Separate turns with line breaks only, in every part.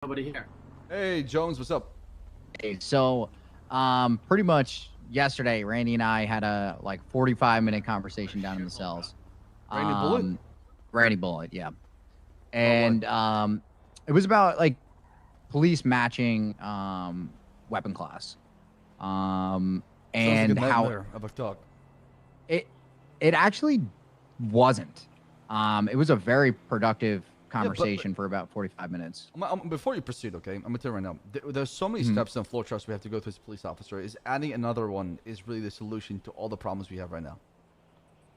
Nobody here.
Hey, Jones, what's up?
Hey, so, pretty much yesterday, Randy and I had a 45-minute conversation down in the cells.
Randy Bullet?
Randy Bullet, yeah. And it was about police matching weapon class. And
like a
how
of a talk.
it actually wasn't. It was a very productive conversation for about 45 minutes.
Before you proceed, okay, I'm gonna tell you right now. There's so many steps and flow charts we have to go through as a police officer. Is adding another one is really the solution to all the problems we have right now?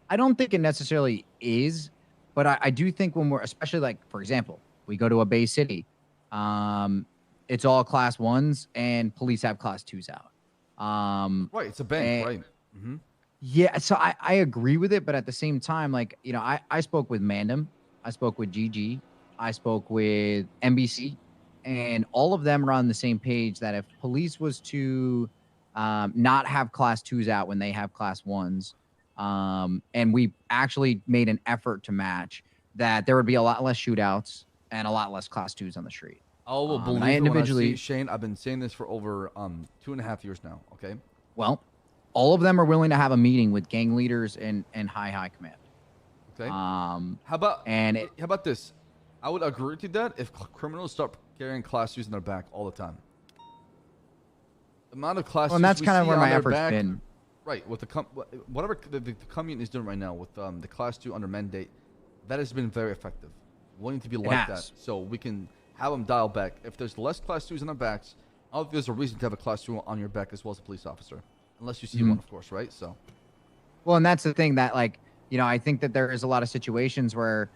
I don't think it necessarily is, but I do think when we're, especially for example, we go to a Bay City, it's all class 1s and police have class 2s out.
Right, it's a bank, right? Mm-hmm.
Yeah, so I agree with it, but at the same time, I spoke with Mandem, I spoke with GG, I spoke with NBC, and all of them are on the same page that if police was to not have class 2s out when they have class 1s, and we actually made an effort to match, that there would be a lot less shootouts and a lot less class 2s on the street.
Oh, well, believe it when I see, Shane, I've been saying this for over 2.5 years now, okay?
Well, all of them are willing to have a meeting with gang leaders and high command.
Okay. How about this? I would agree to that if criminals start carrying class 2s in their back all the time. The amount of class 2s
and that's
we
kind of
see
where my
on their
effort's
back,
been.
Right, with whatever the commune is doing right now with the class 2 under mandate, that has been very effective. Wanting to be like that, so we can have them dial back. If there's less class 2s on their backs, I don't think there's a reason to have a class 2 on your back as well as a police officer, unless you see one, of course, right? So.
Well, and that's the thing that I think that there is a lot of situations where,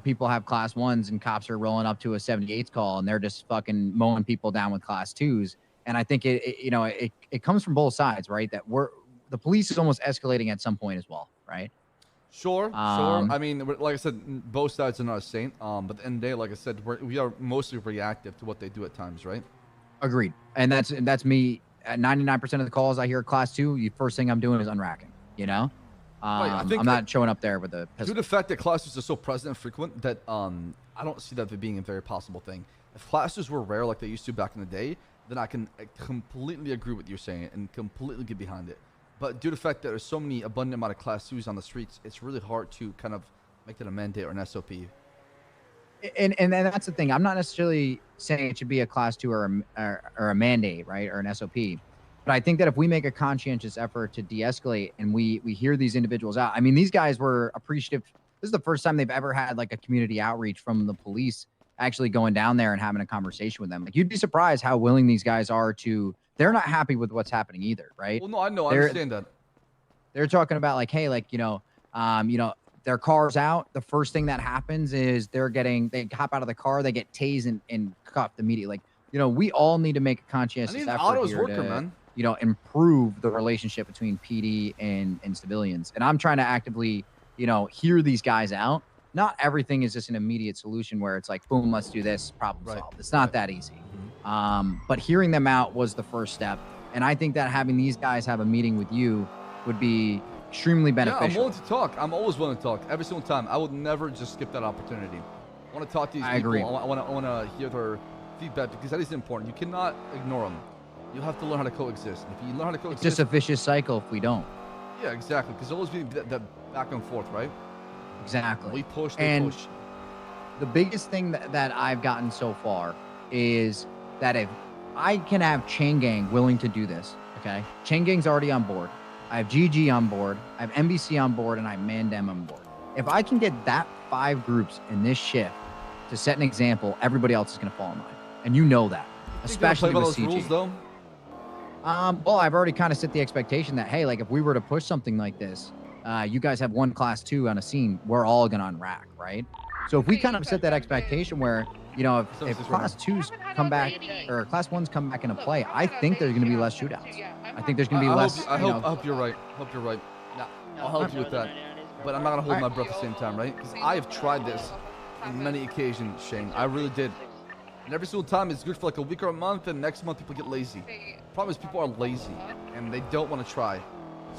people have class 1s and cops are rolling up to a 78's call and they're just fucking mowing people down with class 2s. And I think it comes from both sides, right? That the police is almost escalating at some point as well, right?
Sure. I mean, like I said, both sides are not a saint. But at the end of the day, like I said, we are mostly reactive to what they do at times, right?
Agreed. And that's me. At 99% of the calls I hear class 2, the first thing I'm doing is unracking,
Right,
I'm not showing up there with a pistol.
Due to the fact that class 2s are so present and frequent that I don't see that being a very possible thing. If class 2s were rare like they used to back in the day, then I can completely agree with you saying it and completely get behind it. But due to the fact that there's so many abundant amount of class 2s on the streets, it's really hard to kind of make that a mandate or an SOP.
And that's the thing. I'm not necessarily saying it should be a class 2 or a mandate, right, or an SOP. But I think that if we make a conscientious effort to de-escalate and we hear these individuals out, I mean, these guys were appreciative. This is the first time they've ever had a community outreach from the police actually going down there and having a conversation with them. You'd be surprised how willing these guys are to. They're not happy with what's happening either, right?
Well, no, I know. I understand that.
They're talking about hey, their car's out. The first thing that happens is they hop out of the car, they get tased and cuffed immediately. We all need to make a conscientious effort here to, improve the relationship between PD and civilians. And I'm trying to actively, hear these guys out. Not everything is just an immediate solution where it's boom, let's do this, problem solved. It's not that easy. But hearing them out was the first step. And I think that having these guys have a meeting with you would be extremely beneficial.
Yeah, I'm willing to talk. I'm always willing to talk. Every single time. I would never just skip that opportunity. I want to talk to these people.
Agree.
I want to hear their feedback because that is important. You cannot ignore them. You have to learn how to coexist. If you learn how to coexist,
it's just a vicious cycle if we don't.
Yeah, exactly. Because there'll always be that back and forth, right?
Exactly.
We push, they push.
The biggest thing that I've gotten so far is that if I can have Chain Gang willing to do this, okay? Chain Gang's already on board. I have GG on board. I have NBC on board, and I have Mandem on board. If I can get that 5 groups in this shift to set an example, everybody else is going to fall in line, and you know that, especially with CG.
Rules, though?
Well, I've already kind of set the expectation that, hey, if we were to push something like this, you guys have one class 2 on a scene, we're all going to unrack, right? So if we kind of set that expectation where, if class 2s come back or class 1s come back into play, I think there's going to be less shootouts. I think there's going to be less.
I hope you're right. I'll help you with that. But I'm not going to hold my breath at the same time, right? Because I have tried this on many occasions, Shane. I really did. And every single time it's good for a week or a month, and next month people get lazy. The problem is people are lazy and they don't want to try.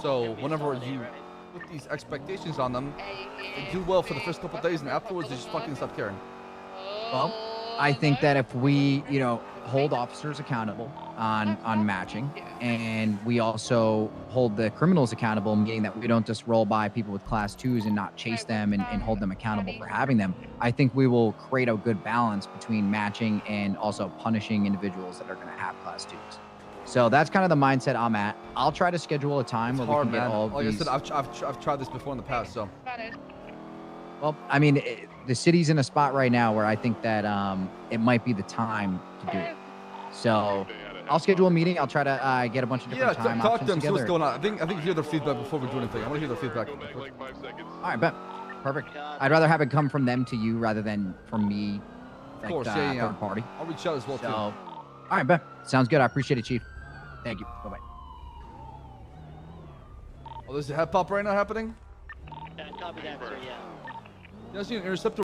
So whenever you put these expectations on them, they do well for the first couple days, and afterwards they just fucking stop caring.
Well, I think that if we, you know, hold officers accountable on matching, and we also hold the criminals accountable, meaning that we don't just roll by people with class 2s and not chase them and hold them accountable for having them, I think we will create a good balance between matching and also punishing individuals that are going to have class 2s. So that's kind of the mindset I'm at. I'll try to schedule a time where we can get all of
like
these.
I said, I've tried this before in the past, so.
Well, I mean, the city's in a spot right now where I think that it might be the time to do it. So I'll schedule a meeting. I'll try to get a bunch of different time
talk
options
to them, see
together.
what's going on. I think hear their feedback before we do anything. I want to hear their feedback.
All right, bet. Perfect. I'd rather have it come from them to you rather than from me,
Of
like
course,
third party.
I'll reach out as well,
So,
too.
all right, bet. Sounds good. I appreciate it, Chief. Thank you. Bye-bye.
Oh, there's a head pop right now happening?
Copy that, sir, yeah.
You guys need an interceptor